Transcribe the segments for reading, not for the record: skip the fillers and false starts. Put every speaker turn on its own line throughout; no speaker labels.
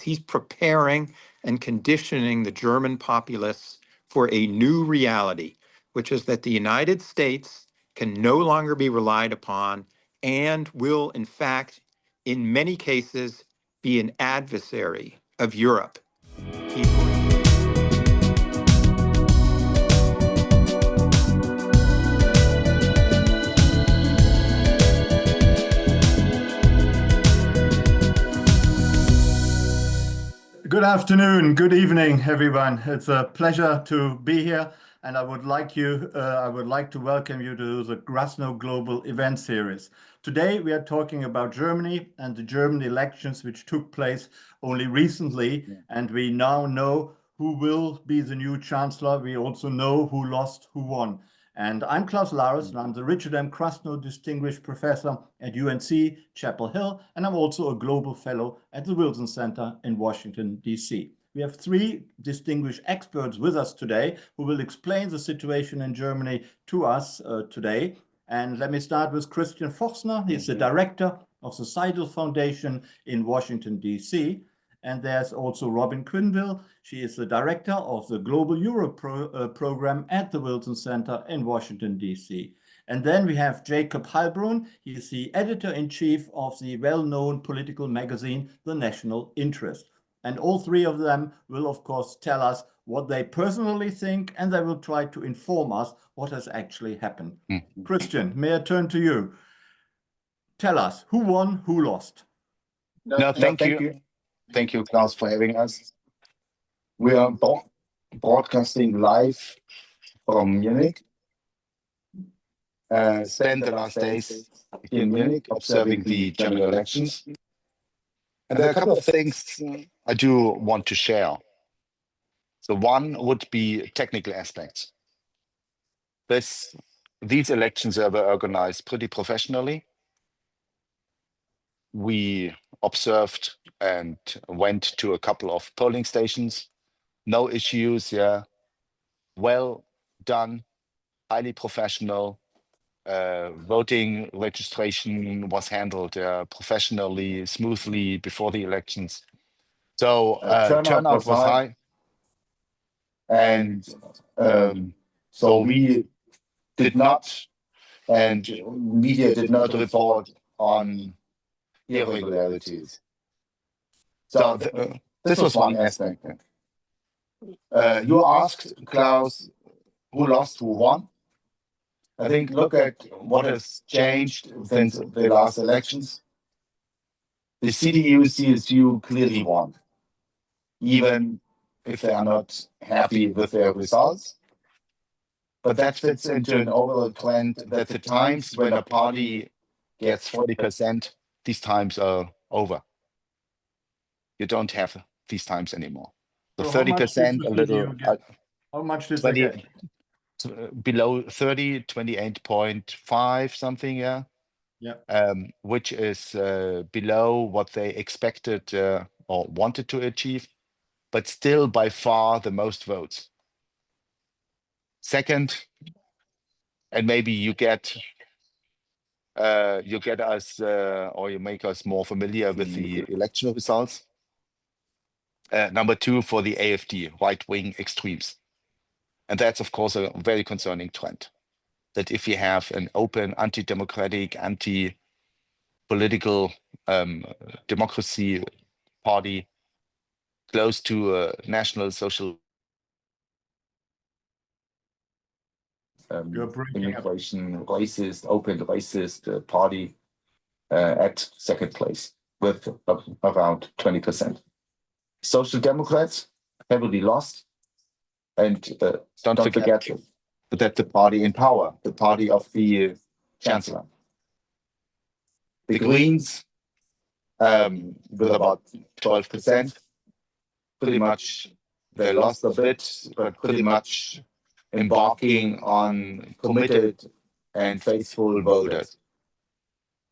He's preparing and conditioning the German populace for a new reality, which is that the United States can no longer be relied upon and will, in fact, in many cases, be an adversary of Europe.
Good afternoon, good evening, everyone. It's a pleasure to be here, and I would like to welcome you to the Krasno Global Event Series. Today we are talking about Germany and the German elections which took place only recently, and we now know who will be the new chancellor. We also know who lost, who won. And I'm Klaus Larres, and I'm the Richard M. Krasno Distinguished Professor at UNC-Chapel Hill, and I'm also a Global Fellow at the Wilson Center in Washington, D.C. We have three distinguished experts with us today who will explain the situation in Germany to us today. And let me start with Christian Forstner. He's the director of the Seidel Foundation in Washington, D.C. And there's also Robin Quinville. She is the director of the Global Europe program at the Wilson Center in Washington, D.C. And then we have Jacob Heilbrunn. He is the editor-in-chief of the well-known political magazine, The National Interest. And all three of them will, of course, tell us what they personally think, and they will try to inform us what has actually happened. Christian, may I turn to you? Tell us, who won, who lost?
Thank you. Thank you, Klaus, for having us. We are broadcasting live from Munich. Spent the last days in Munich observing the general elections. And there are a couple of things I do want to share. So one would be technical aspects. These elections were organized pretty professionally. We observed and went to a couple of polling stations. No issues, well done, highly professional. Voting registration was handled professionally, smoothly before the elections. So turnout was high. And so we did not, and media did not report on irregularities. So this was one aspect. You asked, Klaus, who lost, who won? I think look at what has changed since the last elections. The CDU-CSU clearly won, even if they are not happy with their results. But that fits into an overall trend that the times when a party gets 40%, these times are over. You don't have these times anymore. So 30%, a little.
How much did they get?
Below 30, 28.5 something, which is below what they expected or wanted to achieve, but still by far the most votes. Second, and maybe you get us or you make us more familiar with the election results. Number two for the AfD, right-wing extremes. And that's, of course, a very concerning trend, that if you have an open, anti-democratic, anti-political democracy party close to a national social immigration, racist, open racist party at second place with around 20%. Social Democrats heavily lost. And don't forget that the party in power, the party of the chancellor. The Greens, with about 12%, pretty much they lost a bit, but pretty much embarking on committed and faithful voters,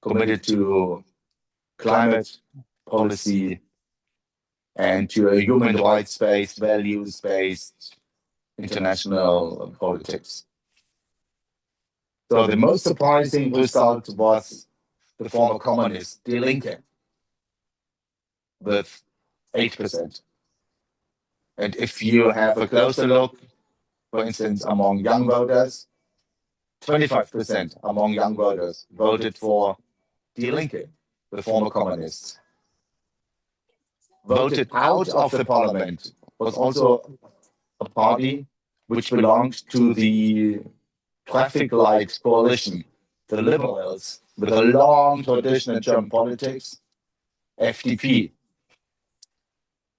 committed to climate policy and to a human rights-based, values-based international politics. So the most surprising result was the former communist, Die Linke, with 8%. And if you have a closer look, for instance, among young voters, 25% among young voters voted for Die Linke, the former communists. Voted out of the parliament was also a party which belonged to the traffic light coalition, the liberals, with a long tradition in German politics, FDP.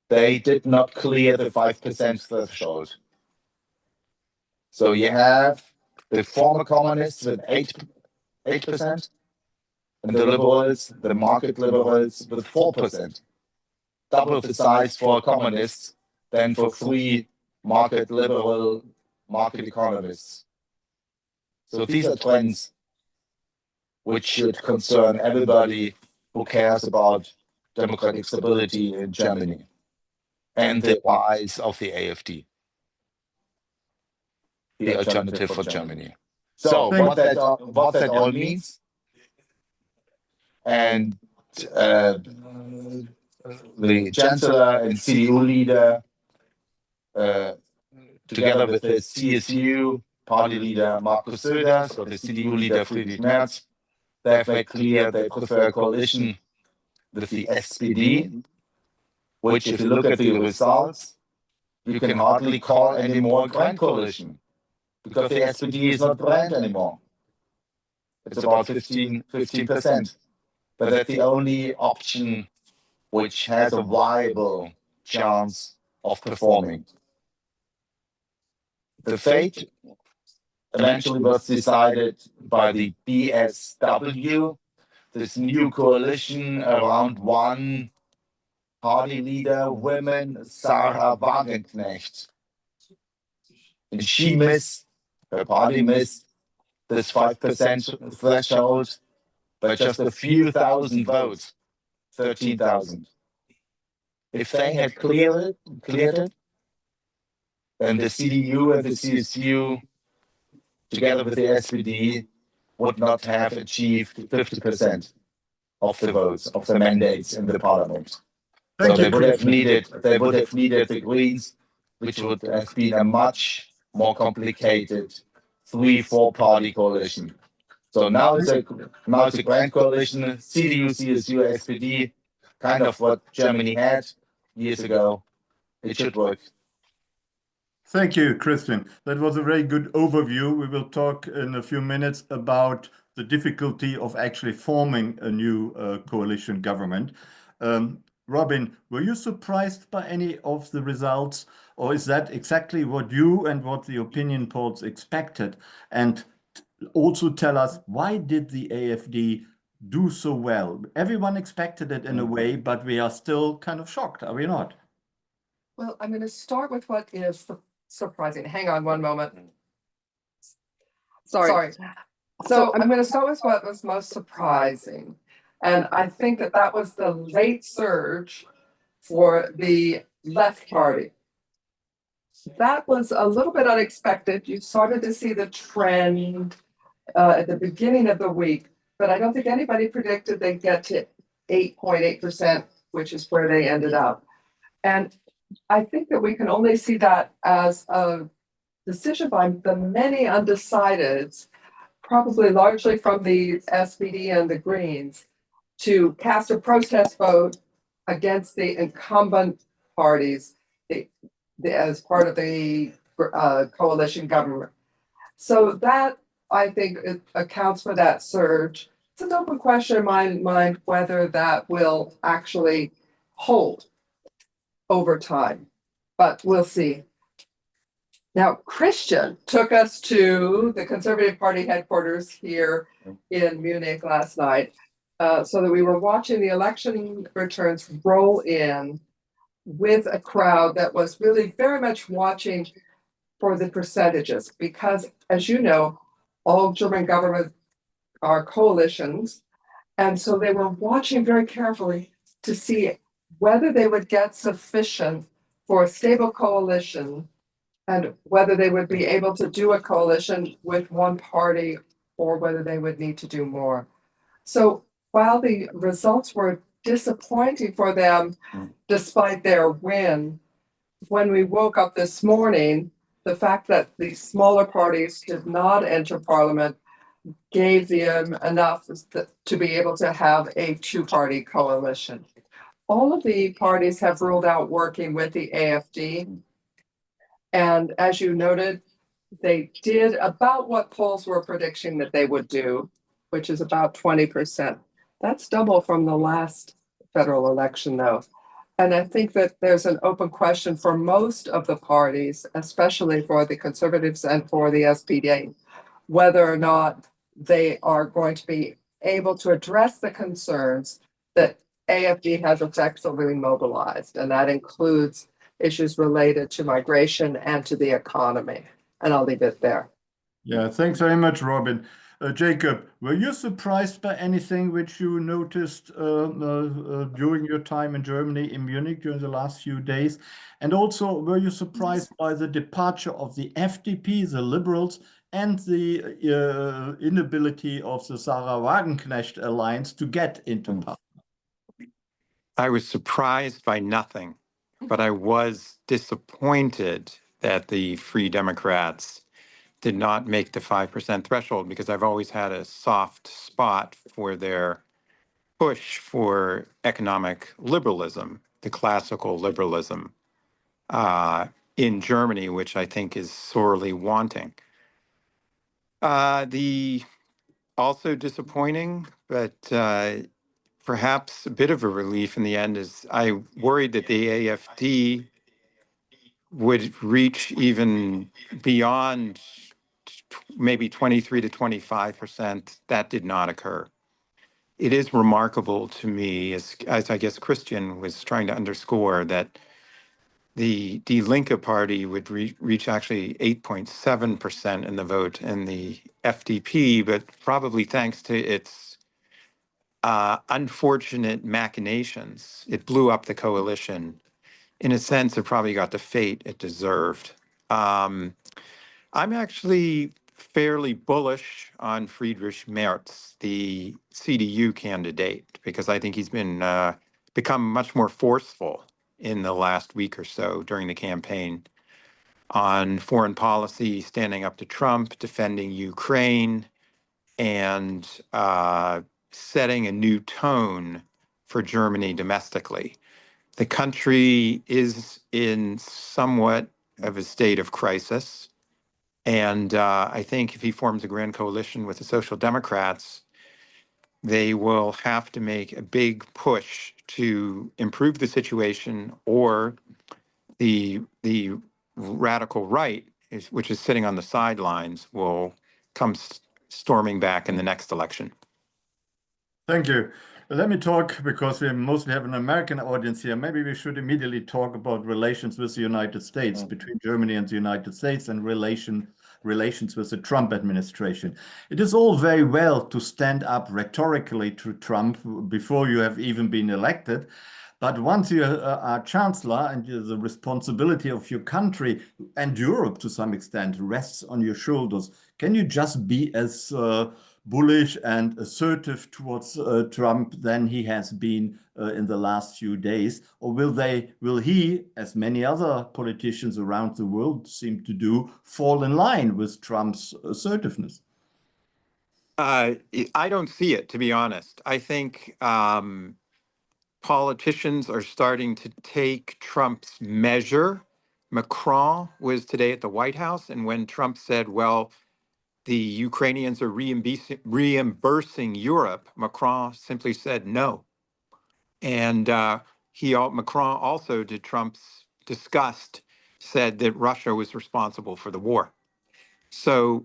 They did not clear the 5% threshold. So you have the former communists with 8%, and the liberals, the market liberals, with 4%. Double the size for communists than for free market liberal market economists. So these are trends which should concern everybody who cares about democratic stability in Germany and the rise of the AfD, the alternative for Germany. So what that all means, and the Chancellor and CDU leader, together with the CSU party leader Markus Söder, so the CDU leader Friedrich Merz, they have made clear they prefer a coalition with the SPD, which, if you look at the results, you can hardly call anymore a grand coalition, because the SPD is not grand anymore. It's about 15%. But that's the only option which has a viable chance of performing. The fate eventually was decided by the BSW, this new coalition around one party leader, woman, Sarah Wagenknecht. And her party missed this 5% threshold by just a few thousand votes, 13,000. If they had cleared it, then the CDU and the CSU, together with the SPD, would not have achieved 50% of the votes, of the mandates in the parliament. So they would have needed the Greens, which would have been a much more complicated 3-4 party coalition. So now it's a grand coalition, CDU, CSU, SPD, kind of what Germany had years ago. It should work.
Thank you, Christian. That was a very good overview. We will talk in a few minutes about the difficulty of actually forming a new coalition government. Robin, were you surprised by any of the results, or is that exactly what you and what the opinion polls expected? And also tell us, why did the AfD do so well? Everyone expected it in a way, but we are still kind of shocked, are we not?
Well, I'm going to start with what is surprising. Hang on one moment. Sorry. So I'm going to start with what was most surprising. And I think that was the late surge for the left party. That was a little bit unexpected. You started to see the trend at the beginning of the week, but I don't think anybody predicted they'd get to 8.8%, which is where they ended up. And I think that we can only see that as a decision by the many undecideds, probably largely from the SPD and the Greens, to cast a protest vote against the incumbent parties as part of the coalition government. So that, I think, accounts for that surge. It's an open question in my mind whether that will actually hold over time, but we'll see. Now, Christian took us to the Conservative Party headquarters here in Munich last night, so that we were watching the election returns roll in with a crowd that was really very much watching for the percentages, because, as you know, all German governments are coalitions, and so they were watching very carefully to see whether they would get sufficient for a stable coalition and whether they would be able to do a coalition with one party or whether they would need to do more. So while the results were disappointing for them, despite their win. When we woke up this morning, the fact that the smaller parties did not enter parliament gave them enough to be able to have a two-party coalition. All of the parties have ruled out working with the AFD. And as you noted, they did about what polls were predicting that they would do, which is about 20%. That's double from the last federal election, though. And I think that there's an open question for most of the parties, especially for the Conservatives and for the SPD, whether or not they are going to be able to address the concerns that AFD has effectively mobilized. And that includes issues related to migration and to the economy. And I'll leave it there.
Yeah, thanks very much, Robin. Jacob, were you surprised by anything which you noticed during your time in Germany, in Munich, during the last few days? And also, were you surprised by the departure of the FDP, the Liberals, and the inability of the Sarah Wagenknecht alliance to get into power?
I was surprised by nothing, but I was disappointed that the Free Democrats did not make the 5% threshold, because I've always had a soft spot for their push for economic liberalism, the classical liberalism in Germany, which I think is sorely wanting. The also disappointing, but perhaps a bit of a relief in the end, is I worried that the AFD would reach even beyond maybe 23 to 25%. That did not occur. It is remarkable to me, as I guess Christian was trying to underscore, that the Die Linke party would reach actually 8.7% in the vote, and the FDP, but probably thanks to its unfortunate machinations, it blew up the coalition. In a sense, it probably got the fate it deserved. I'm actually fairly bullish on Friedrich Merz, the CDU candidate, because I think he's become much more forceful in the last week or so during the campaign on foreign policy, standing up to Trump, defending Ukraine, and setting a new tone for Germany domestically. The country is in somewhat of a state of crisis. And I think if he forms a grand coalition with the Social Democrats, they will have to make a big push to improve the situation, or the radical right, which is sitting on the sidelines, will come storming back in the next election.
Thank you. Let me talk, because we mostly have an American audience here. Maybe we should immediately talk about relations with the United States, between Germany and the United States, and relations with the Trump administration. It is all very well to stand up rhetorically to Trump before you have even been elected. But once you are chancellor, and the responsibility of your country and Europe to some extent rests on your shoulders, can you just be as bullish and assertive towards Trump than he has been in the last few days? Or will he, as many other politicians around the world seem to do, fall in line with Trump's assertiveness?
I don't see it, to be honest. I think politicians are starting to take Trump's measure. Macron was today at the White House, and when Trump said, well, the Ukrainians are reimbursing Europe, Macron simply said no. And Macron also, to Trump's disgust, said that Russia was responsible for the war. So,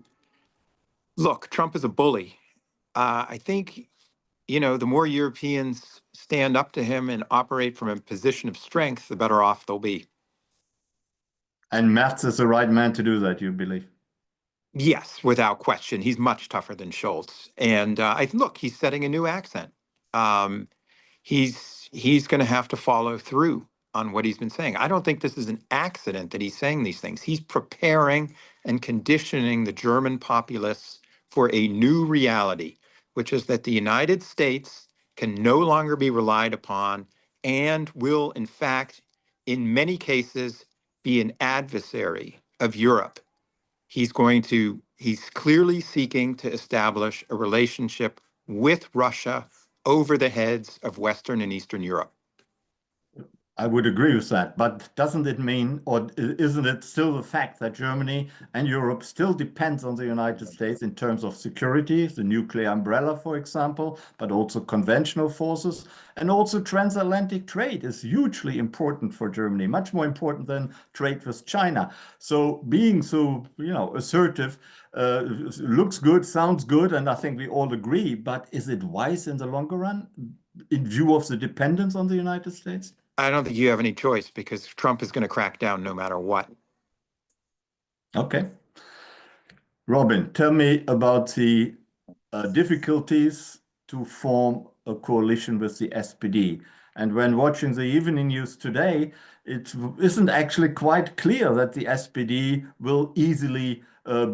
look, Trump is a bully. I think, the more Europeans stand up to him and operate from a position of strength, the better off they'll be.
And Merz is the right man to do that, you believe?
Yes, without question. He's much tougher than Schultz. And look, he's setting a new accent. He's going to have to follow through on what he's been saying. I don't think this is an accident that he's saying these things. He's preparing and conditioning the German populace for a new reality, which is that the United States can no longer be relied upon and will, in fact, in many cases, be an adversary of Europe. He's clearly seeking to establish a relationship with Russia over the heads of Western and Eastern Europe.
I would agree with that, but doesn't it mean, or isn't it still the fact that Germany and Europe still depends on the United States in terms of security, the nuclear umbrella, for example, but also conventional forces, and also transatlantic trade is hugely important for Germany, much more important than trade with China. So being so, assertive looks good, sounds good, and I think we all agree, but is it wise in the longer run in view of the dependence on the United States?
I don't think you have any choice because Trump is going to crack down no matter what.
Okay. Robin, tell me about the difficulties to form a coalition with the SPD. And when watching the evening news today, it isn't actually quite clear that the SPD will easily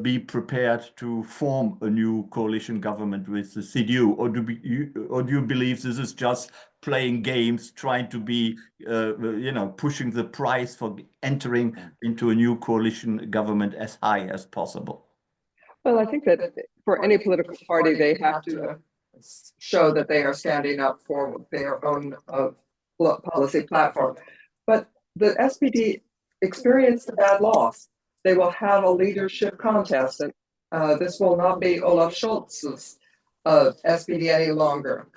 be prepared to form a new coalition government with the CDU, or do you believe this is just playing games, trying to be, pushing the price for entering into a new coalition government as high as possible?
Well, I think that for any political party, they have to show that they are standing up for their own policy platform. But the SPD experienced a bad loss. They will have a leadership contest, and this will not be Olaf Scholz's SPD any longer.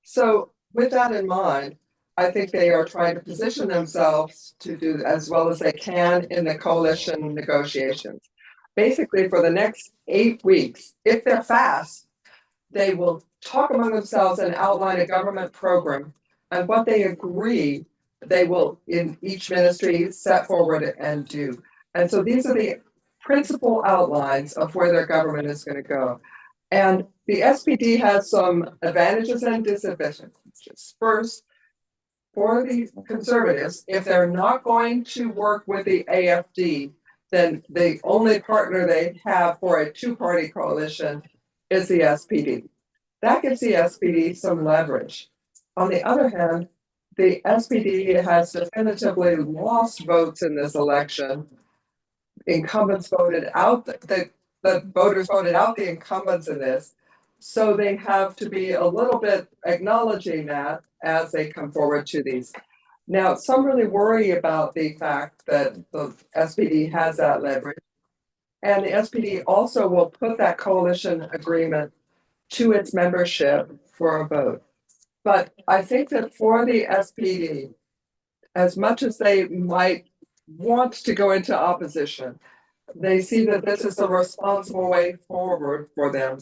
So with that in mind, I think they are trying to position themselves to do as well as they can in the coalition negotiations. Basically, for the next 8 weeks, if they're fast, they will talk among themselves and outline a government program, and what they agree, they will, in each ministry, set forward and do. And so these are the principal outlines of where their government is going to go. And the SPD has some advantages and disadvantages. First, for the conservatives, if they're not going to work with the AfD, then the only partner they have for a two-party coalition is the SPD. That gives the SPD some leverage. On the other hand, the SPD has definitively lost votes in this election. Incumbents voted out, the voters voted out the incumbents in this. So they have to be a little bit acknowledging that as they come forward to these. Now, some really worry about the fact that the SPD has that leverage. And the SPD also will put that coalition agreement to its membership for a vote. But I think that for the SPD, as much as they might want to go into opposition, they see that this is the responsible way forward for them.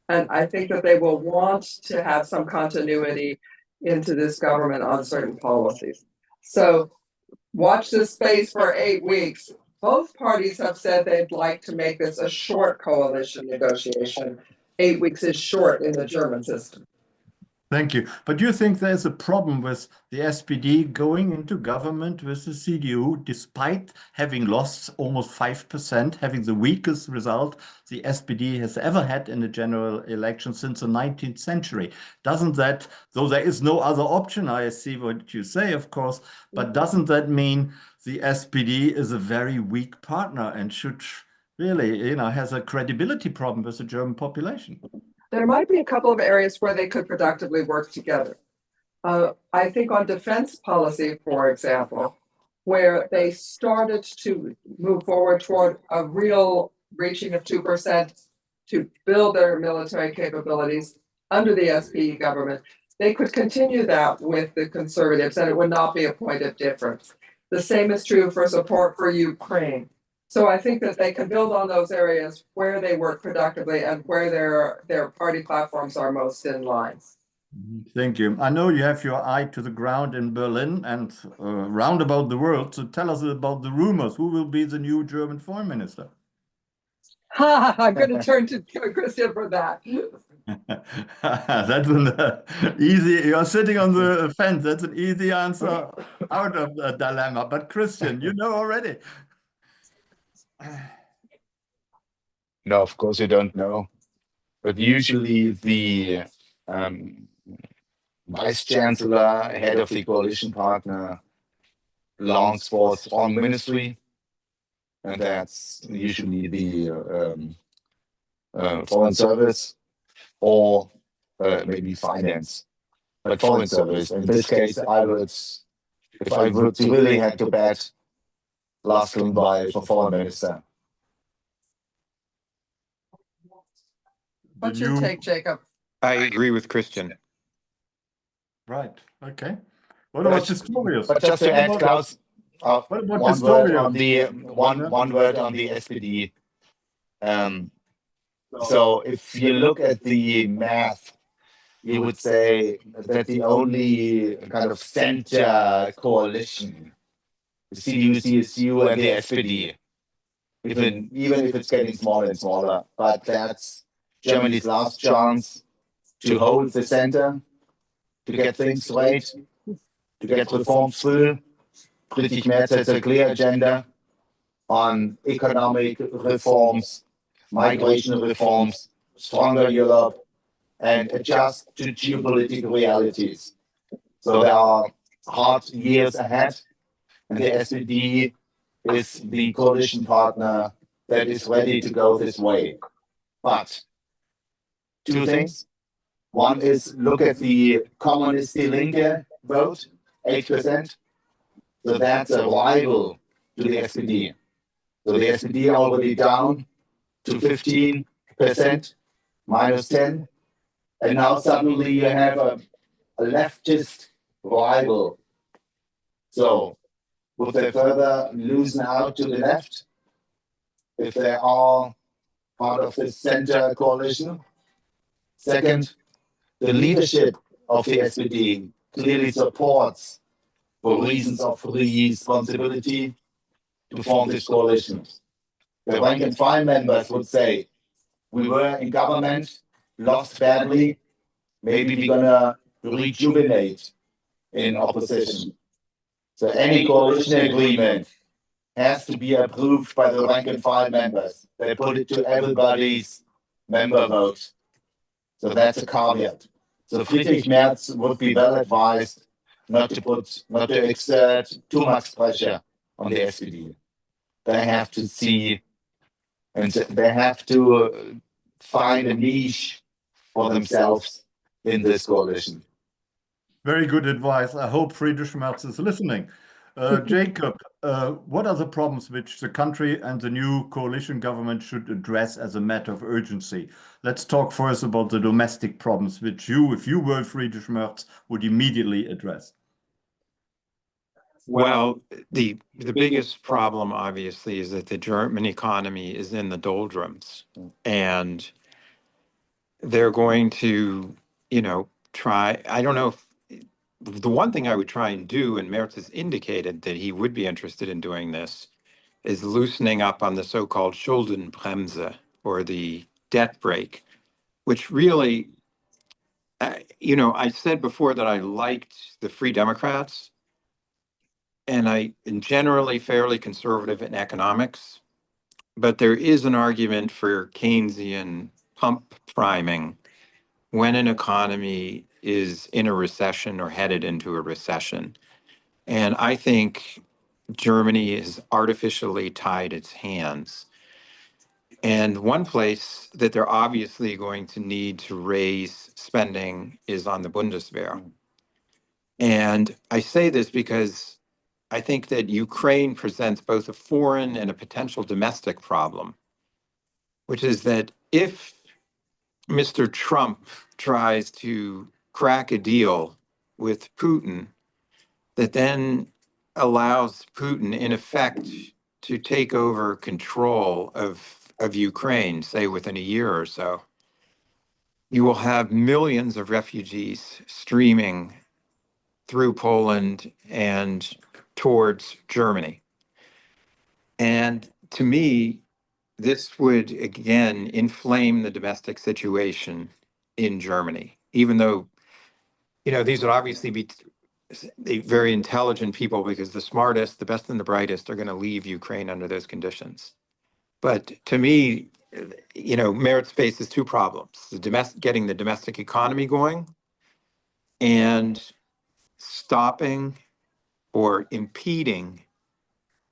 And I think that they will want to have some continuity into this government on certain policies. So watch this space for 8 weeks. Both parties have said they'd like to make this a short coalition negotiation. 8 weeks is short in the German system.
Thank you. But do you think there's a problem with the SPD going into government with the CDU, despite having lost almost 5%, having the weakest result the SPD has ever had in a general election since the 19th century? Doesn't that, though there is no other option, I see what you say, of course, but doesn't that mean the SPD is a very weak partner and should really, has a credibility problem with the German population?
There might be a couple of areas where they could productively work together. I think on defense policy, for example, where they started to move forward toward a real reaching of 2% to build their military capabilities under the SPD government, they could continue that with the conservatives and it would not be a point of difference. The same is true for support for Ukraine. So I think that they can build on those areas where they work productively and where their party platforms are most in line.
Thank you. I know you have your eye to the ground in Berlin and round about the world. So tell us about the rumors. Who will be the new German foreign minister?
I'm going to turn to Christian for that.
That's an easy, you're sitting on the fence. That's an easy answer out of the dilemma. But Christian, you know already.
No, of course you don't know. But usually the vice chancellor, head of the coalition partner, longs for a strong ministry, and that's usually the foreign service or maybe finance, but foreign service. In this case, if I would really had to bet, Lars Klingbeil for foreign minister.
What's your take, Jacob?
I agree with Christian.
Right. Okay. What about Pistorius?
But just to add, Klaus,
What about
one word
Pistorius?
on the one word on the SPD. So if you look at the math, you would say that the only kind of center coalition, the CDU, CSU, and the SPD, even if it's getting smaller and smaller, but that's Germany's last chance to hold the center, to get things right, to get reforms through. Friedrich Merz has a clear agenda on economic reforms, migration reforms, stronger Europe, and adjust to geopolitical realities. So there are hard years ahead, and the SPD is the coalition partner that is ready to go this way. But two things. One is look at the Communist Die Linke vote, 8%. So that's a rival to the SPD. So the SPD already down to 15%, minus 10. And now suddenly you have a leftist rival. So would they further loosen out to the left if they are part of the center coalition? Second, the leadership of the SPD clearly supports, for reasons of responsibility, to form this coalition. The rank and file members would say, we were in government, lost badly, maybe we're gonna rejuvenate in opposition. So any coalition agreement has to be approved by the rank and file members. They put it to everybody's member vote. So that's a caveat. So Friedrich Merz would be well advised not to exert too much pressure on the SPD. They have to see, and they have to find a niche for themselves in this coalition.
Very good advice. I hope Friedrich Merz is listening. Jacob, what are the problems which the country and the new coalition government should address as a matter of urgency? Let's talk first about the domestic problems, which you, if you were Friedrich Merz, would immediately address.
Well, the biggest problem, obviously, is that the German economy is in the doldrums, and they're going to, try. I don't know if the one thing I would try and do, and Merz has indicated that he would be interested in doing this, is loosening up on the so-called Schuldenbremse, or the debt brake, which really, I said before that I liked the Free Democrats, and I am generally fairly conservative in economics, but there is an argument for Keynesian pump priming when an economy is in a recession or headed into a recession. And I think Germany has artificially tied its hands. And one place that they're obviously going to need to raise spending is on the Bundeswehr. And I say this because I think that Ukraine presents both a foreign and a potential domestic problem, which is that if Mr. Trump tries to crack a deal with Putin that then allows Putin, in effect, to take over control of Ukraine, say within a year or so, you will have millions of refugees streaming through Poland and towards Germany. And to me, this would again inflame the domestic situation in Germany, even though, these would obviously be very intelligent people, because the smartest, the best and the brightest are going to leave Ukraine under those conditions. But to me, Merz faces two problems: getting the domestic economy going, and stopping or impeding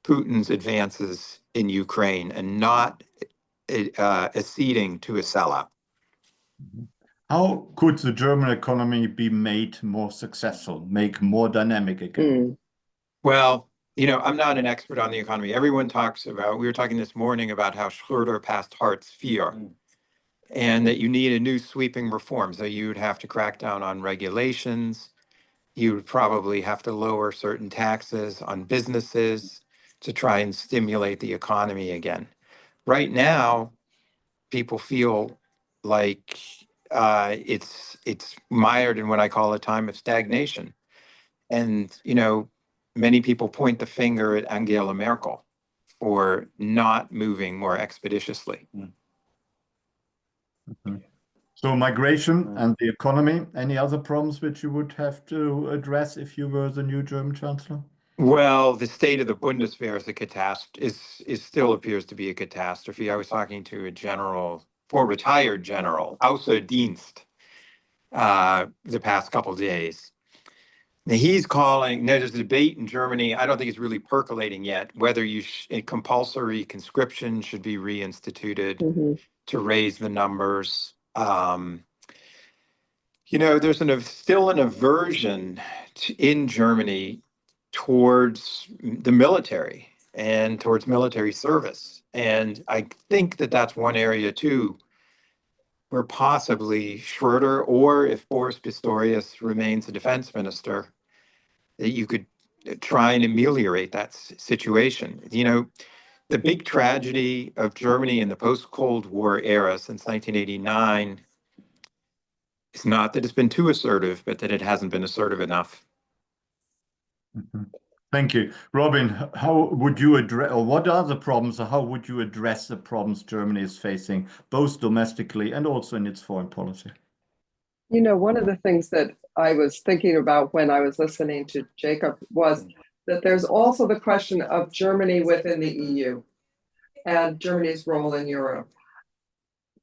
Putin's advances in Ukraine and not acceding to a sellout.
How could the German economy be made more successful, make more dynamic again?
Well, I'm not an expert on the economy. Everyone talks about, we were talking this morning about how Schröder passed Hartz IV, and that you need a new sweeping reform. So you would have to crack down on regulations. You would probably have to lower certain taxes on businesses to try and stimulate the economy again. Right now, people feel like it's mired in what I call a time of stagnation. And, many people point the finger at Angela Merkel for not moving more expeditiously.
So migration and the economy, any other problems which you would have to address if you were the new German chancellor?
Well, the state of the Bundeswehr is a catastrophe, is still appears to be a catastrophe. I was talking to a general, retired general, außer Dienst, the past couple of days. Now he's calling, there's a debate in Germany, I don't think it's really percolating yet, whether compulsory conscription should be reinstituted to raise the numbers. There's still an aversion in Germany towards the military and towards military service. And I think that that's one area too, where possibly Schröder, or if Boris Pistorius remains the defense minister, that you could try and ameliorate that situation. The big tragedy of Germany in the post-Cold War era since 1989 is not that it's been too assertive, but that it hasn't been assertive enough.
Thank you. Robin, how would you address, or what are the problems, or how would you address the problems Germany is facing, both domestically and also in its foreign policy?
One of the things that I was thinking about when I was listening to Jacob was that there's also the question of Germany within the EU and Germany's role in Europe.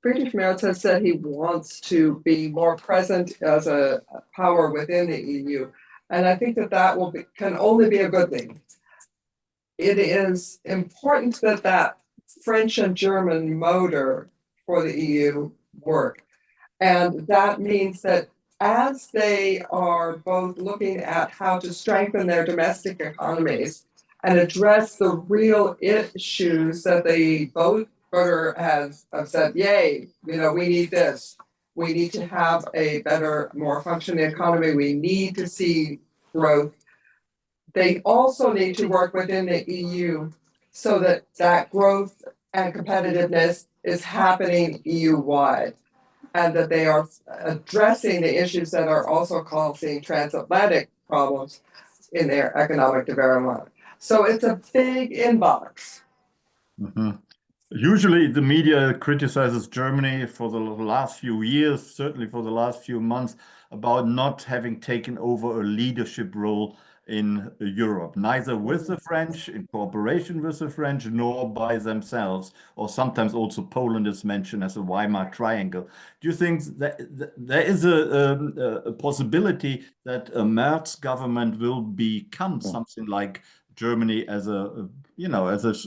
Friedrich Merz has said he wants to be more present as a power within the EU. And I think that can only be a good thing. It is important that French and German motor for the EU work. And that means that as they are both looking at how to strengthen their domestic economies and address the real issues that the voter has said, yay, we need this. We need to have a better, more functioning economy. We need to see growth. They also need to work within the EU so that growth and competitiveness is happening EU-wide, and that they are addressing the issues that are also causing transatlantic problems in their economic development. So it's a big inbox.
Usually the media criticizes Germany for the last few years, certainly for the last few months, about not having taken over a leadership role in Europe, neither with the French, in cooperation with the French, nor by themselves, or sometimes also Poland is mentioned as a Weimar Triangle. Do you think that there is a possibility that a Merz government will become something like Germany as a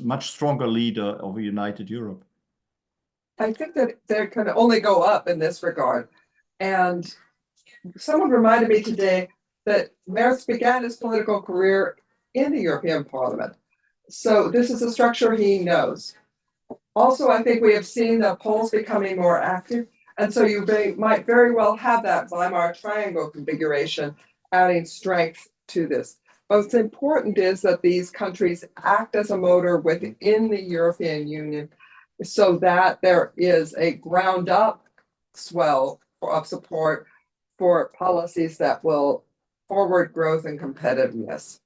much stronger leader of a united Europe?
I think that they can only go up in this regard. And someone reminded me today that Merz began his political career in the European Parliament. So this is a structure he knows. Also, I think we have seen the Poles becoming more active. And so you might very well have that Weimar Triangle configuration adding strength to this. What's important is that these countries act as a motor within the European Union so that there is a ground up swell of support for policies that will forward growth and competitiveness.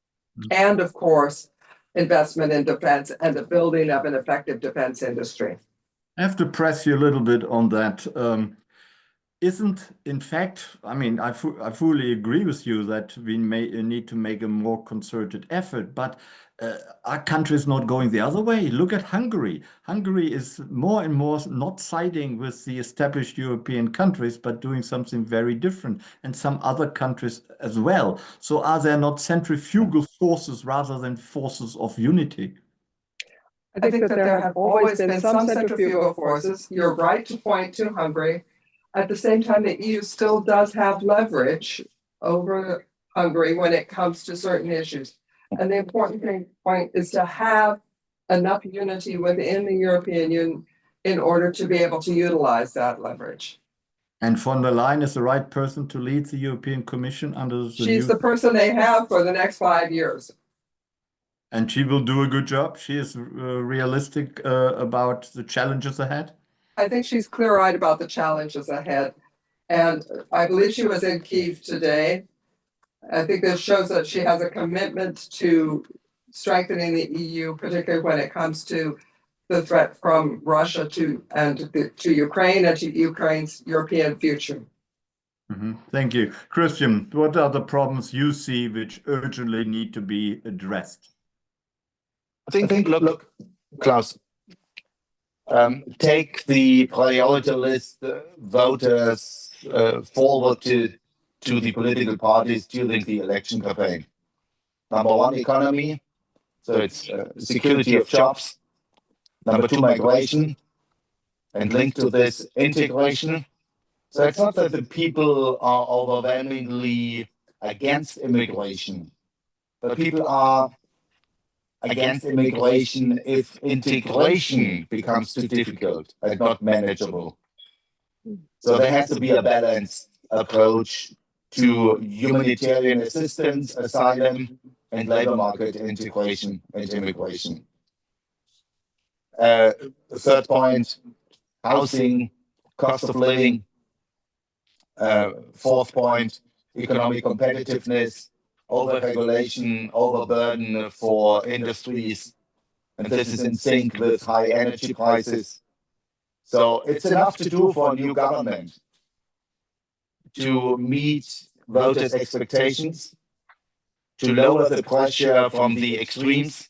And of course, investment in defense and the building of an effective defense industry.
I have to press you a little bit on that. Isn't, in fact, I fully agree with you that we may need to make a more concerted effort, but are countries not going the other way? Look at Hungary. Hungary is more and more not siding with the established European countries, but doing something very different, and some other countries as well. So are there not centrifugal forces rather than forces of unity?
I think that there have always been some centrifugal forces. You're right to point to Hungary. At the same time, the EU still does have leverage over Hungary when it comes to certain issues. And the important point is to have enough unity within the European Union in order to be able to utilize that leverage.
And von der Leyen is the right person to lead the European Commission under the
She's the person they have for the next 5 years.
And she will do a good job. She is realistic about the challenges ahead.
I think she's clear-eyed about the challenges ahead. And I believe she was in Kyiv today. I think this shows that she has a commitment to strengthening the EU, particularly when it comes to the threat from Russia to Ukraine and to Ukraine's European future.
Thank you. Christian, what are the problems you see which urgently need to be addressed?
I think look, Klaus, take the priority list voters forward to the political parties during the election campaign. Number one, economy. So it's security of jobs. Number two, migration. And linked to this, integration. So it's not that the people are overwhelmingly against immigration, but people are against immigration if integration becomes too difficult and not manageable. So there has to be a balanced approach to humanitarian assistance, asylum, and labor market integration and immigration. Third point, housing, cost of living. Fourth point, economic competitiveness, over-regulation, overburden for industries, and this is in sync with high energy prices. So it's enough to do for a new government to meet voters' expectations, to lower the pressure from the extremes,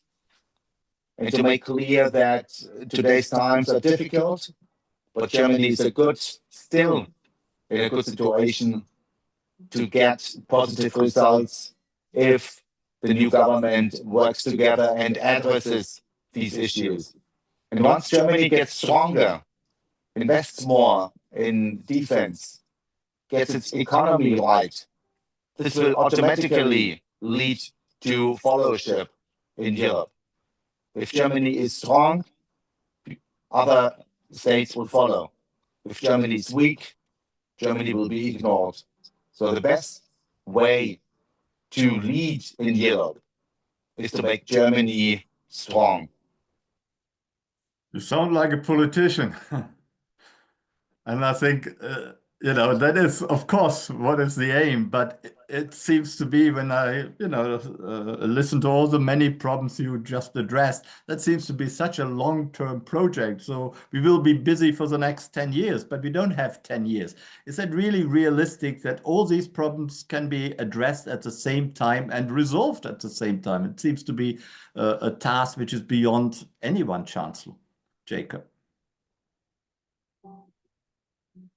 and to make clear that today's times are difficult, but Germany is still in a good situation to get positive results if the new government works together and addresses these issues. And once Germany gets stronger, invests more in defense, gets its economy right, this will automatically lead to followership in Europe. If Germany is strong, other states will follow. If Germany is weak, Germany will be ignored. So the best way to lead in Europe is to make Germany strong.
You sound like a politician. And I think, that is, of course, what is the aim. But it seems to be when I, listen to all the many problems you just addressed, that seems to be such a long-term project. So we will be busy for the next 10 years, but we don't have 10 years. Is that really realistic that all these problems can be addressed at the same time and resolved at the same time? It seems to be a task which is beyond anyone, Chancellor. Jacob.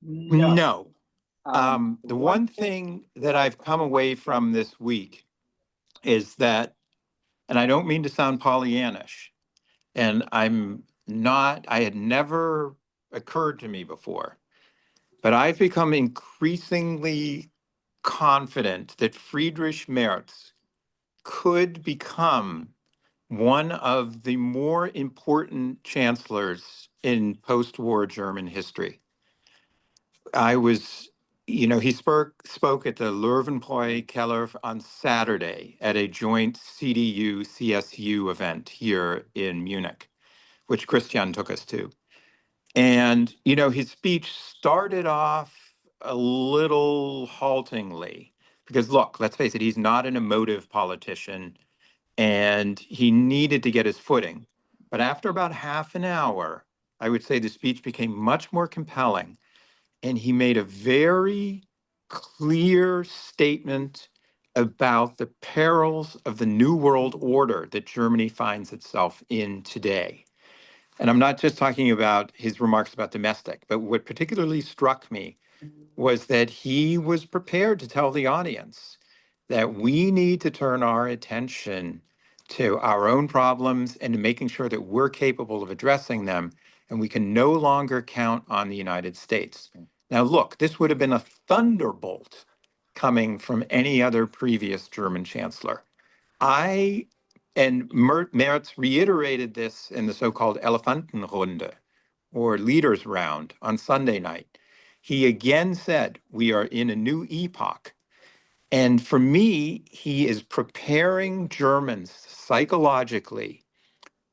No. The one thing that I've come away from this week is that, and I don't mean to sound Pollyannish, and I had never occurred to me before, but I've become increasingly confident that Friedrich Merz could become one of the more important chancellors in post-war German history. He spoke at the Löwenbräu Keller on Saturday at a joint CDU-CSU event here in Munich, which Christian took us to. And, his speech started off a little haltingly because, look, let's face it, he's not an emotive politician and he needed to get his footing. But after about half an hour, I would say the speech became much more compelling. And he made a very clear statement about the perils of the New World Order that Germany finds itself in today. And I'm not just talking about his remarks about domestic, but what particularly struck me was that he was prepared to tell the audience that we need to turn our attention to our own problems and to making sure that we're capable of addressing them, and we can no longer count on the United States. Now, look, this would have been a thunderbolt coming from any other previous German chancellor. Merz reiterated this in the so-called Elefantenrunde, or leaders round, on Sunday night. He again said, we are in a new epoch. And for me, he is preparing Germans psychologically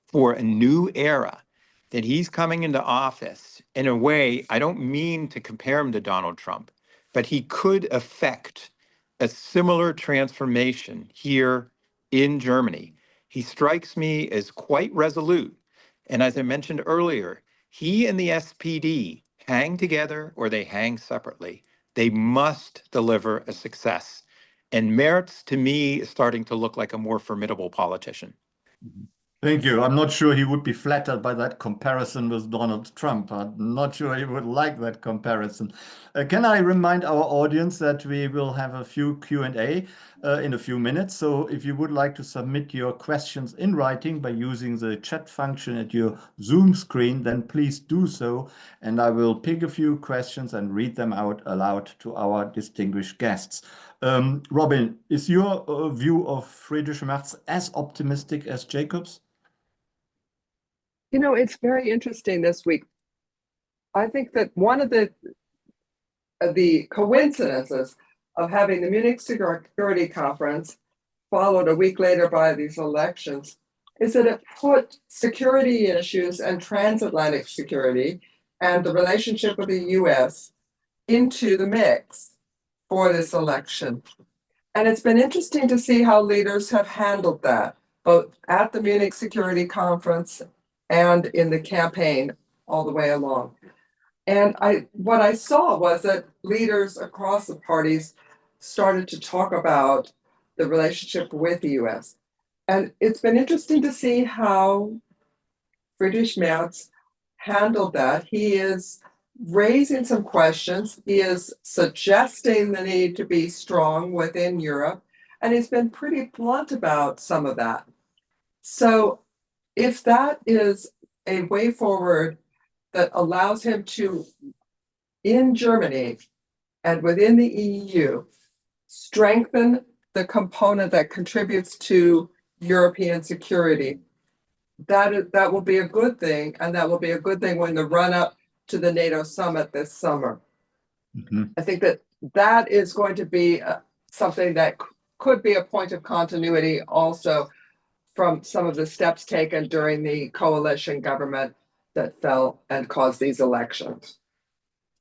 for a new era, that he's coming into office. In a way, I don't mean to compare him to Donald Trump, but he could effect a similar transformation here in Germany. He strikes me as quite resolute. And as I mentioned earlier, he and the SPD hang together or they hang separately. They must deliver a success. And Merz, to me, is starting to look like a more formidable politician.
Thank you. I'm not sure he would be flattered by that comparison with Donald Trump. I'm not sure he would like that comparison. Can I remind our audience that we will have a few Q&A in a few minutes. So if you would like to submit your questions in writing by using the chat function at your Zoom screen, then please do so. And I will pick a few questions and read them out aloud to our distinguished guests. Robin, is your view of Friedrich Merz as optimistic as Jacob's?
You know, it's very interesting this week. I think that one of the coincidences of having the Munich Security Conference followed a week later by these elections is that it put security issues and transatlantic security and the relationship with the U.S. into the mix for this election. And it's been interesting to see how leaders have handled that, both at the Munich Security Conference and in the campaign all the way along. And what I saw was that leaders across the parties started to talk about the relationship with the US. And it's been interesting to see how Friedrich Merz handled that. He is raising some questions. He is suggesting the need to be strong within Europe. And he's been pretty blunt about some of that. So if that is a way forward that allows him to, in Germany and within the EU, strengthen the component that contributes to European security, that will be a good thing, and that will be a good thing when the run-up to the NATO summit this summer. Mm-hmm. I think that is going to be something that could be a point of continuity also from some of the steps taken during the coalition government that fell and caused these elections.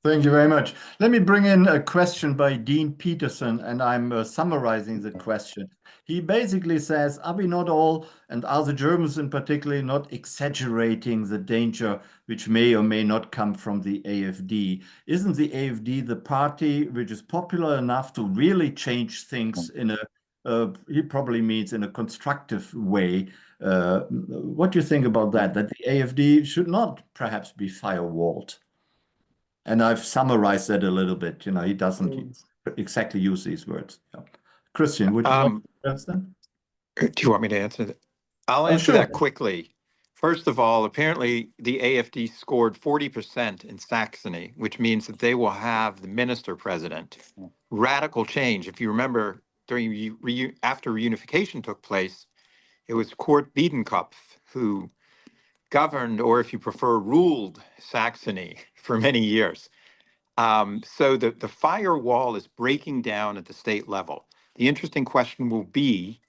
Thank you very much. Let me bring in a question by Dean Peterson, and I'm summarizing the question. He basically says, are we not all, and are the Germans in particular, not exaggerating the danger which may or may not come from the AfD? Isn't the AfD the party which is popular enough to really change things in he probably means in a constructive way? What do you think about that? That the AfD should not perhaps be firewalled? And I've summarized that a little bit. You know, he doesn't exactly use these words. Yeah. Christian, would you like to answer that?
Do you want me to answer that? I'll answer that quickly. First of all, apparently the AfD scored 40% in Saxony, which means that they will have the minister president. Radical change. If you remember, after reunification took place, it was Kurt Biedenkopf who governed, or if you prefer, ruled Saxony for many years. So the firewall is breaking down at the state level. The interesting question will be,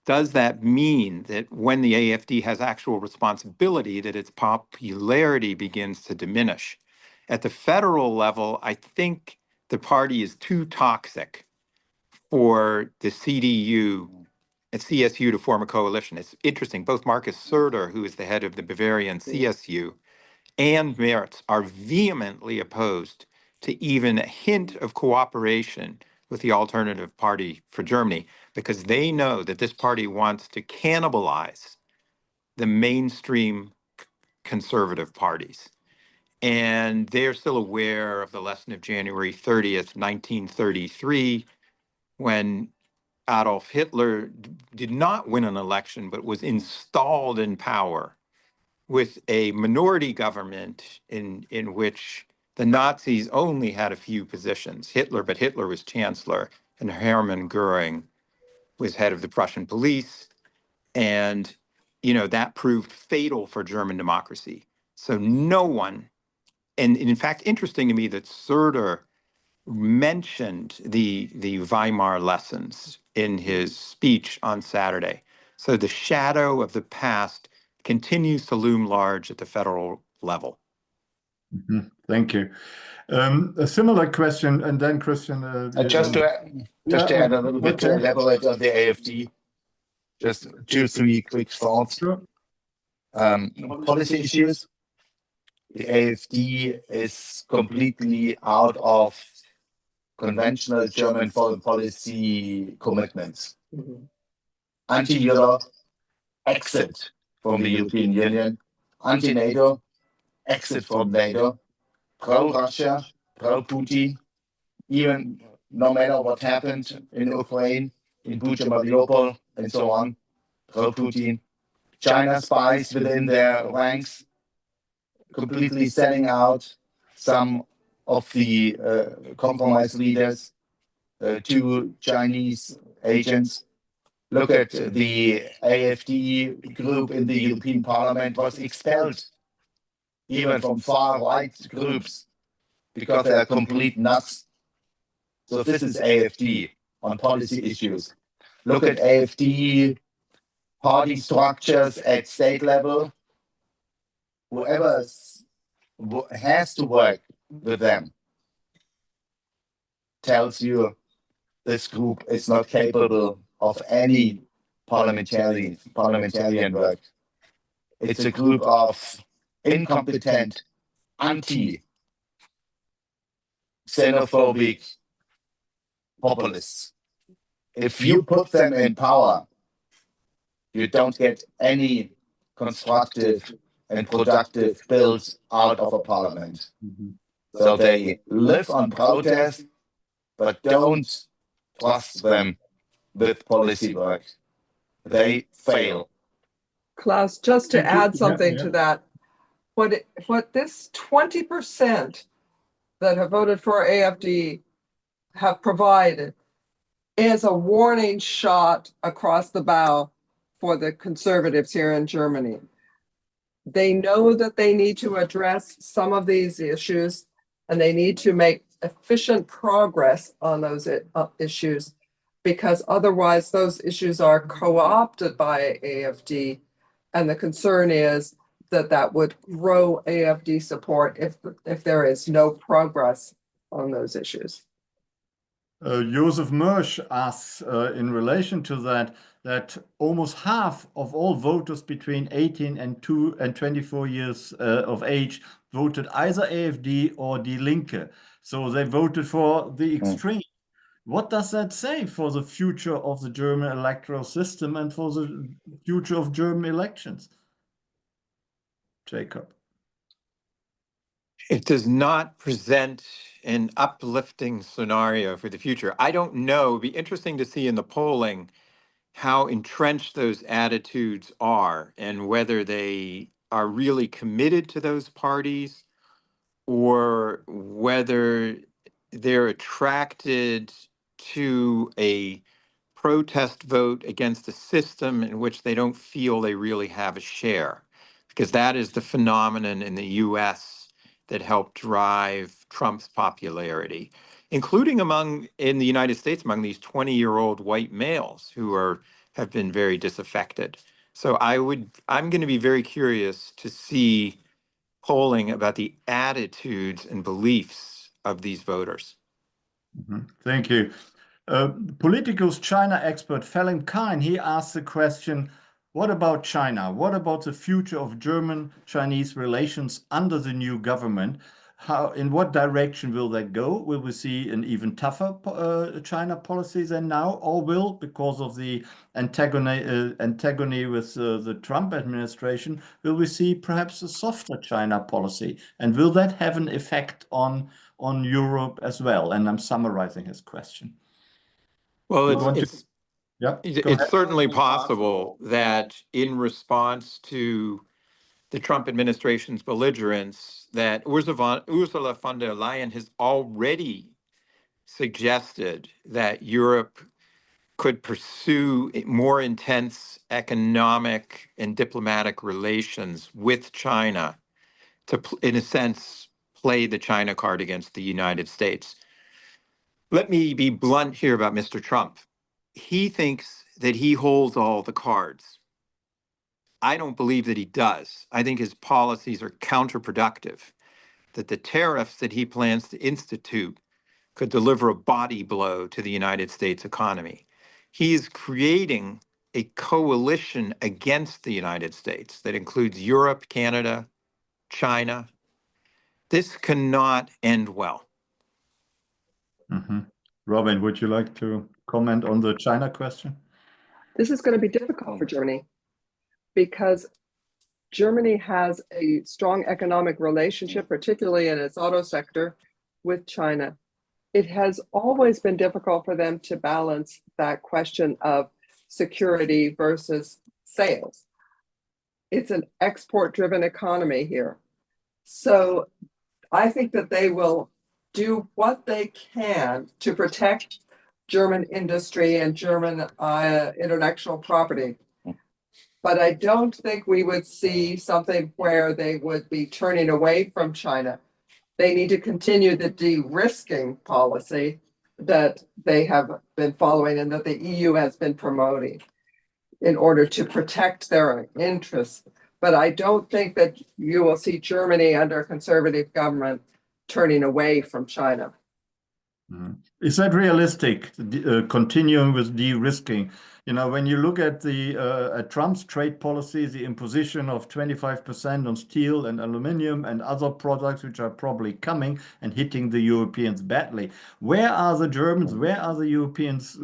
does that mean that when the AfD has actual responsibility, that its popularity begins to diminish? At the federal level, I think the party is too toxic for the CDU and CSU to form a coalition. It's interesting, both Markus Söder, who is the head of the Bavarian CSU, and Merz are vehemently opposed to even a hint of cooperation with the Alternative Party for Germany because they know that this party wants to cannibalize the mainstream conservative parties. And they're still aware of the lesson of January 30th, 1933, when Adolf Hitler did not win an election, but was installed in power with a minority government in which the Nazis only had a few positions. But Hitler was chancellor, and Hermann Goering was head of the Prussian police. And, that proved fatal for German democracy. So no one, and in fact, interesting to me that Söder mentioned the Weimar lessons in his speech on Saturday. So the shadow of the past continues to loom large at the federal level.
Thank you. A similar question, and then Christian.
Just to add a little bit to elaborate on the AFD, just 2-3 quick thoughts.
Sure.
Policy issues. The AFD is completely out of conventional German foreign policy commitments. Anti-Europe, exit from the European Union. Anti-NATO, exit from NATO. Pro-Russia, pro-Putin, even no matter what happened in Ukraine, in Bucha, Mariupol, and so on, pro-Putin. China spies within their ranks, completely selling out some of the compromise leaders to Chinese agents. Look at the AfD group in the European Parliament was expelled even from far-right groups because they are complete nuts. So this is AfD on policy issues. Look at AfD party structures at state level. Whoever has to work with them tells you this group is not capable of any parliamentarian work. It's a group of incompetent, anti-xenophobic populists. If you put them in power, you don't get any constructive and productive bills out of a parliament. So they live on protest, but don't trust them with policy work. They fail.
Klaus, just to add something to that, what this 20% that have voted for AfD have provided is a warning shot across the bow for the conservatives here in Germany. They know that they need to address some of these issues and they need to make efficient progress on those issues, because otherwise those issues are co-opted by AfD. And the concern is that would grow AfD support if there is no progress on those issues.
Joseph Mersch asks in relation to that almost half of all voters between 18 and 24 years of age voted either AfD or Die Linke. So they voted for the extreme. What does that say for the future of the German electoral system and for the future of German elections? Jacob.
It does not present an uplifting scenario for the future. I don't know. It'd be interesting to see in the polling how entrenched those attitudes are and whether they are really committed to those parties or whether they're attracted to a protest vote against a system in which they don't feel they really have a share, because that is the phenomenon in the U.S. that helped drive Trump's popularity, including in the United States among these 20-year-old white males who have been very disaffected. So I'm going to be very curious to see polling about the attitudes and beliefs of these voters.
Thank you. Political's China expert Fallon Kine, he asked the question, what about China? What about the future of German-Chinese relations under the new government? in what direction will that go? Will we see an even tougher China policy than now, or will, because of the antagony with the Trump administration, will we see perhaps a softer China policy? And will that have an effect on Europe as well? And I'm summarizing his question.
Well,
Yeah,
it's certainly possible that in response to the Trump administration's belligerence, that Ursula von der Leyen has already suggested that Europe could pursue more intense economic and diplomatic relations with China to, in a sense, play the China card against the United States. Let me be blunt here about Mr. Trump. He thinks that he holds all the cards. I don't believe that he does. I think his policies are counterproductive, that the tariffs that he plans to institute could deliver a body blow to the United States economy. He is creating a coalition against the United States that includes Europe, Canada, China. This cannot end well.
Robin, would you like to comment on the China question?
This is going to be difficult for Germany because Germany has a strong economic relationship, particularly in its auto sector, with China. It has always been difficult for them to balance that question of security versus sales. It's an export-driven economy here. So I think that they will do what they can to protect German industry and German intellectual property. But I don't think we would see something where they would be turning away from China. They need to continue the de-risking policy that they have been following and that the EU has been promoting in order to protect their interests. But I don't think that you will see Germany under a conservative government turning away from China.
Is that realistic, continuing with de-risking? You know, when you look at Trump's trade policy, the imposition of 25% on steel and aluminum and other products which are probably coming and hitting the Europeans badly, where are the Germans, where are the Europeans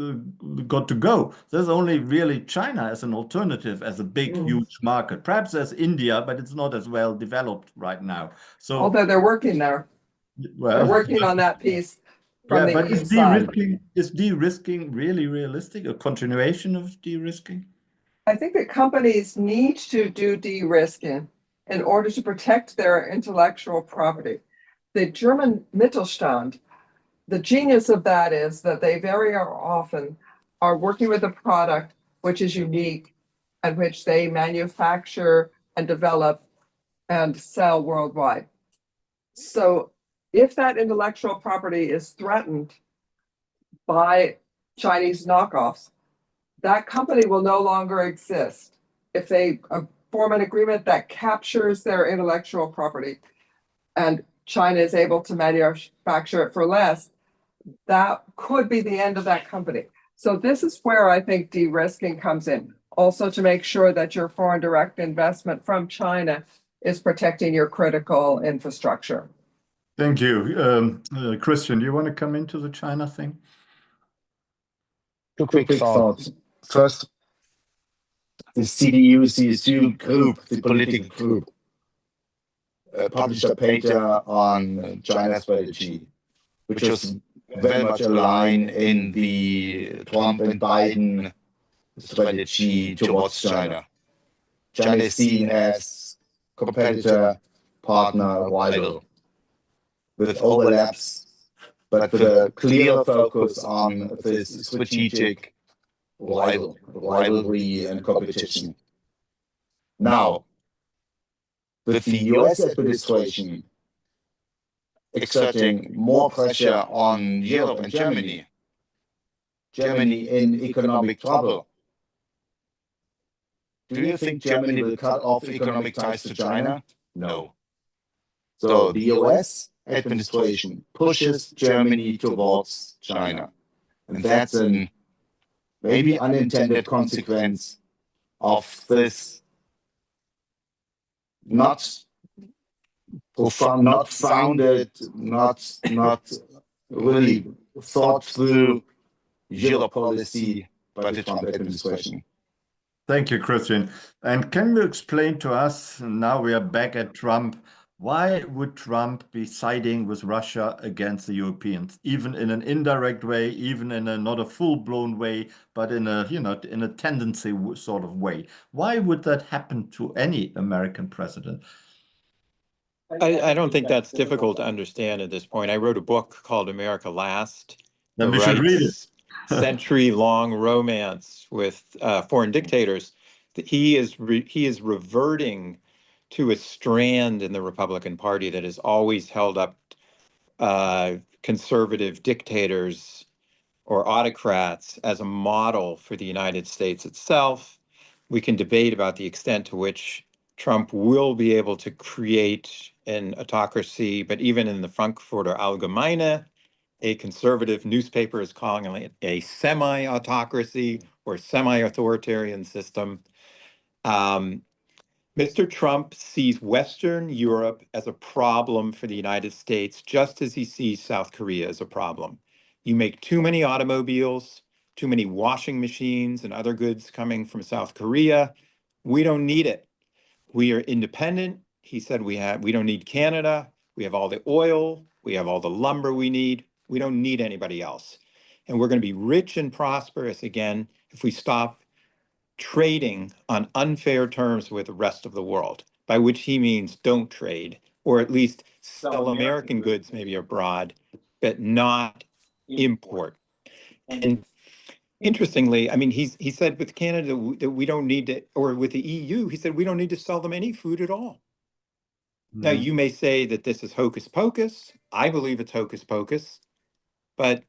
got to go? There's only really China as an alternative, as a big, huge market. Perhaps there's India, but it's not as well developed right now. So,
although they're working there, they're working on that piece.
Yeah, but is de-risking really realistic? A continuation of de-risking?
I think that companies need to do de-risking in order to protect their intellectual property. The German Mittelstand, the genius of that is that they very often are working with a product which is unique and which they manufacture and develop and sell worldwide. So if that intellectual property is threatened by Chinese knockoffs, that company will no longer exist. If they form an agreement that captures their intellectual property and China is able to manufacture it for less, that could be the end of that company. So this is where I think de-risking comes in. Also to make sure that your foreign direct investment from China is protecting your critical infrastructure.
Thank you. Christian, do you want to come into the China thing?
Two quick thoughts. First, the CDU-CSU group, the political group, published a paper on China strategy, which was very much aligned in the Trump and Biden strategy towards China. China is seen as competitor, partner, rival, with overlaps, but with a clear focus on this strategic rivalry and competition. Now, with the US administration exerting more pressure on Europe and Germany in economic trouble, do you think Germany will cut off economic ties to China? No. So the US administration pushes Germany towards China. And that's an maybe unintended consequence of this not not founded, not really thought through Europolicy by the Trump administration.
Thank you, Christian. And can you explain to us, now we are back at Trump, why would Trump be siding with Russia against the Europeans, even in an indirect way, even in a not a full-blown way, but in a, in a tendency sort of way? Why would that happen to any American president?
I don't think that's difficult to understand at this point. I wrote a book called America Last,
Then
the
we should read it.
right's century-long romance with foreign dictators. He is reverting to a strand in the Republican Party that has always held up conservative dictators or autocrats as a model for the United States itself. We can debate about the extent to which Trump will be able to create an autocracy, but even in the Frankfurter Allgemeine, a conservative newspaper is calling it a semi-autocracy or semi-authoritarian system. Mr. Trump sees Western Europe as a problem for the United States, just as he sees South Korea as a problem. You make too many automobiles, too many washing machines and other goods coming from South Korea. We don't need it. We are independent. He said we don't need Canada. We have all the oil. We have all the lumber we need. We don't need anybody else. And we're going to be rich and prosperous again if we stop trading on unfair terms with the rest of the world, by which he means don't trade, or at least sell American goods maybe abroad, but not import. And interestingly, I mean, he said with Canada that we don't need to, or with the EU, he said we don't need to sell them any food at all. Now, you may say that this is hocus pocus. I believe it's hocus pocus, but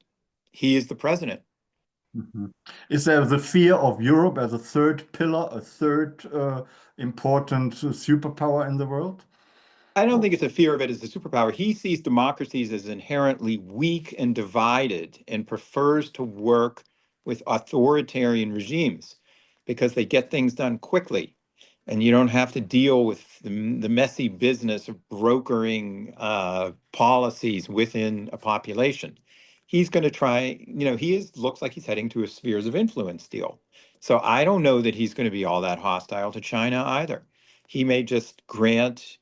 he is the president.
Is there the fear of Europe as a third pillar, a third important superpower in the world?
I don't think it's a fear of it as a superpower. He sees democracies as inherently weak and divided and prefers to work with authoritarian regimes because they get things done quickly. And you don't have to deal with the messy business of brokering policies within a population. He's going to try, looks like he's heading to a spheres of influence deal. So I don't know that he's going to be all that hostile to China either. He may just grant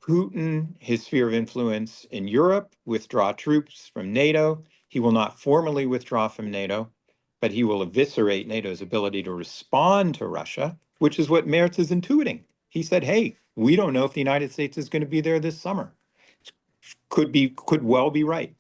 Putin his sphere of influence in Europe, withdraw troops from NATO. He will not formally withdraw from NATO, but he will eviscerate NATO's ability to respond to Russia, which is what Merz is intuiting. He said, hey, we don't know if the United States is going to be there this summer. Could well be right.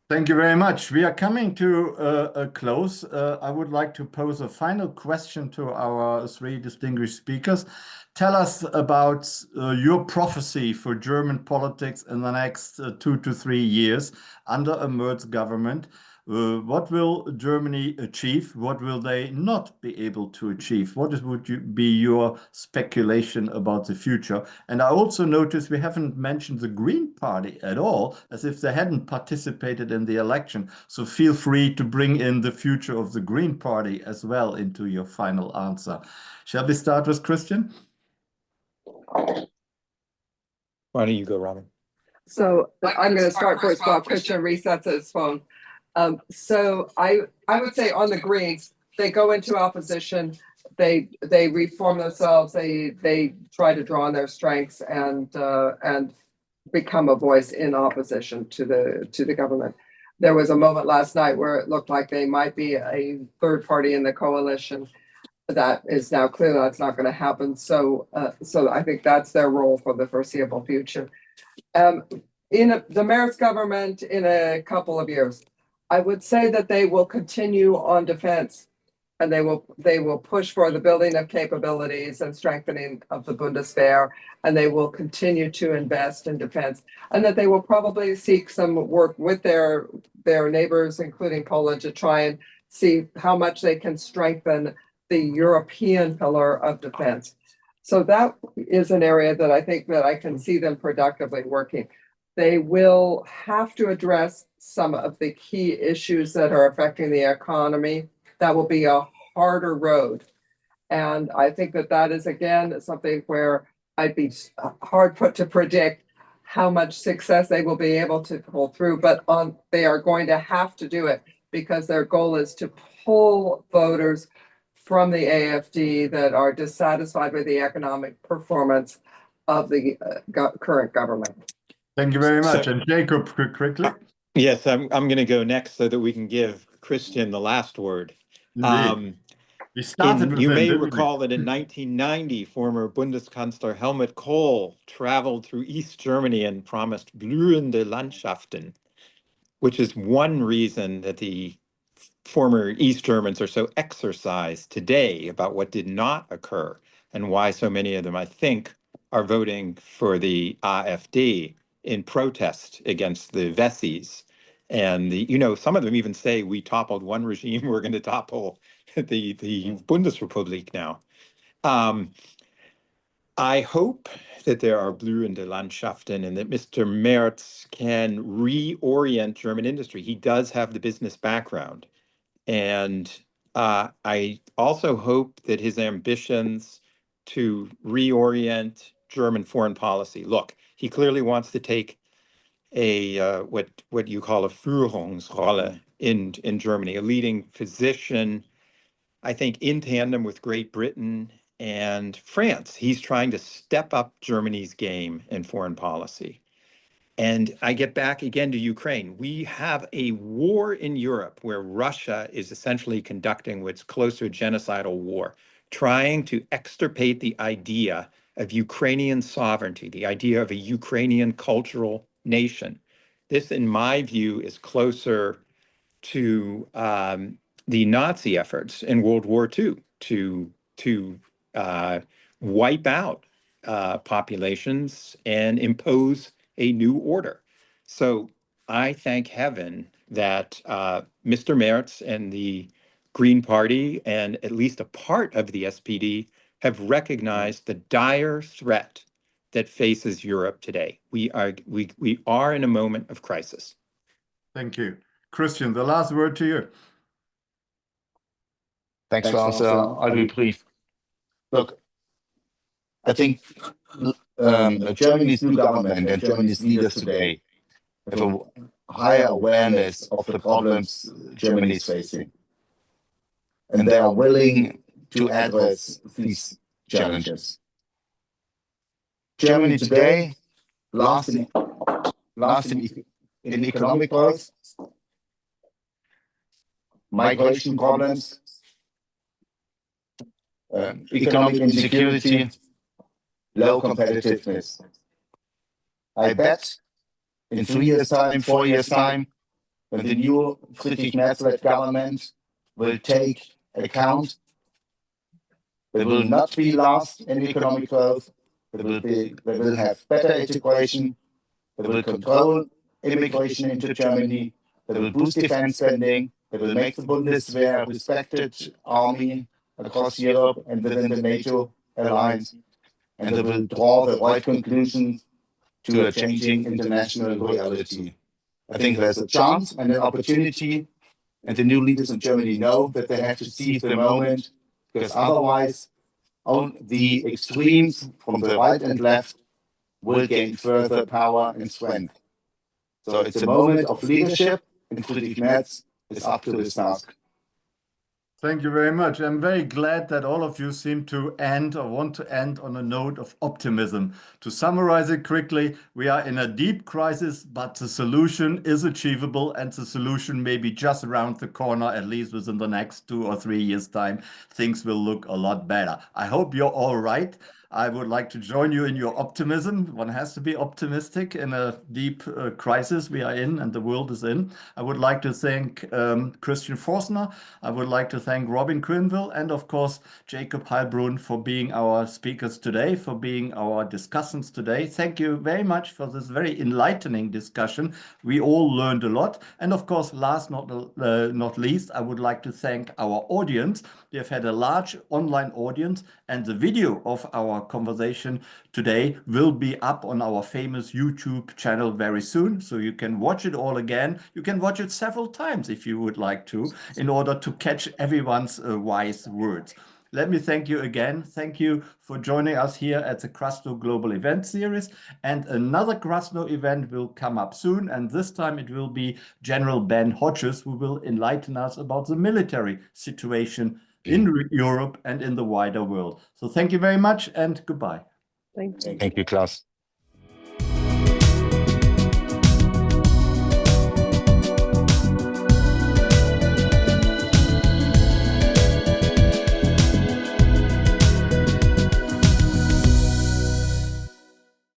Thank you very much. We are coming to a close. I would like to pose a final question to our three distinguished speakers. Tell us about your prophecy for German politics in the next 2 to 3 years under a Merz government. What will Germany achieve? What will they not be able to achieve? Would be your speculation about the future? And I also noticed we haven't mentioned the Green Party at all, as if they hadn't participated in the election. So feel free to bring in the future of the Green Party as well into your final answer. Shall we start with Christian?
Why don't you go, Robin?
So I'm going to start first while Christian resets his phone. So I would say on the Greens, they go into opposition, they reform themselves, they try to draw on their strengths and become a voice in opposition to the government. There was a moment last night where it looked like they might be a third party in the coalition. That is now clear that's not going to happen. So I think that's their role for the foreseeable future. In the Merz government in a couple of years, I would say that they will continue on defense, and they will push for the building of capabilities and strengthening of the Bundeswehr, and they will continue to invest in defense, and that they will probably seek some work with their neighbors, including Poland, to try and see how much they can strengthen the European pillar of defense. So that is an area that I think that I can see them productively working. They will have to address some of the key issues that are affecting the economy. That will be a harder road. And I think that is, again, something where I'd be hard put to predict how much success they will be able to pull through, but they are going to have to do it because their goal is to pull voters from the AFD that are dissatisfied with the economic performance of the current government.
Thank you very much.
So-
And Jacob, quickly.
Yes, I'm going to go next so that we can give Christian the last word.
Indeed. We started with
You
him,
may
didn't we?
recall that in 1990, former Bundeskanzler Helmut Kohl traveled through East Germany and promised blühende Landschaften, which is one reason that the former East Germans are so exercised today about what did not occur and why so many of them, I think, are voting for the AfD in protest against the Wessis. And some of them even say we toppled one regime, we're going to topple the Bundesrepublik now. I hope that there are blühende Landschaften and that Mr. Merz can reorient German industry. He does have the business background. And I also hope that his ambitions to reorient German foreign policy. Look, he clearly wants to take a what you call a Führungsrolle in Germany, a leading position, I think, in tandem with Great Britain and France. He's trying to step up Germany's game in foreign policy. And I get back again to Ukraine. We have a war in Europe where Russia is essentially conducting what's close to a genocidal war, trying to extirpate the idea of Ukrainian sovereignty, the idea of a Ukrainian cultural nation. This, in my view, is closer to the Nazi efforts in World War II to wipe out populations and impose a new order. So I thank heaven that Mr. Merz and the Green Party and at least a part of the SPD have recognized the dire threat that faces Europe today. We are in a moment of crisis.
Thank you. Christian, the last word to you.
Thanks for answer. I'll be brief. Look, I think Germany's new government and Germany's leaders today have a higher awareness of the problems Germany is facing. And they are willing to address these challenges. Germany today last in economic growth, migration problems, economic insecurity, low competitiveness. I bet in 3 years' time, 4 years' time, when the new Friedrich Merz-led government will take account, they will not be last in economic growth. They will have better integration. They will control immigration into Germany. They will boost defense spending. They will make the Bundeswehr a respected army across Europe and within the NATO alliance. And they will draw the right conclusions to a changing international reality. I think there's a chance and an opportunity, and the new leaders in Germany know that they have to seize the moment, because otherwise the extremes from the right and left will gain further power and strength. So it's a moment of leadership, and Friedrich Merz is up to this task.
Thank you very much. I'm very glad that all of you seem to end or want to end on a note of optimism. To summarize it quickly, we are in a deep crisis, but the solution is achievable, and the solution may be just around the corner, at least within the next 2 or 3 years' time. Things will look a lot better. I hope you're all right. I would like to join you in your optimism. One has to be optimistic in a deep crisis we are in and the world is in. I would like to thank Christian Forstner. I would like to thank Robin Quinville and, of course, Jacob Heilbrunn for being our speakers today, for being our discussants today. Thank you very much for this very enlightening discussion. We all learned a lot. And, of course, last not least, I would like to thank our audience. We have had a large online audience, and the video of our conversation today will be up on our famous YouTube channel very soon, so you can watch it all again. You can watch it several times if you would like to, in order to catch everyone's wise words. let me thank you again. Thank you for joining us here at the Krasno Global Event Series. And another Krasno event will come up soon. And this time it will be General Ben Hodges, who will enlighten us about the military situation in Europe and in the wider world. So thank you very much and goodbye.
Thank you.
Thank you, Klaus.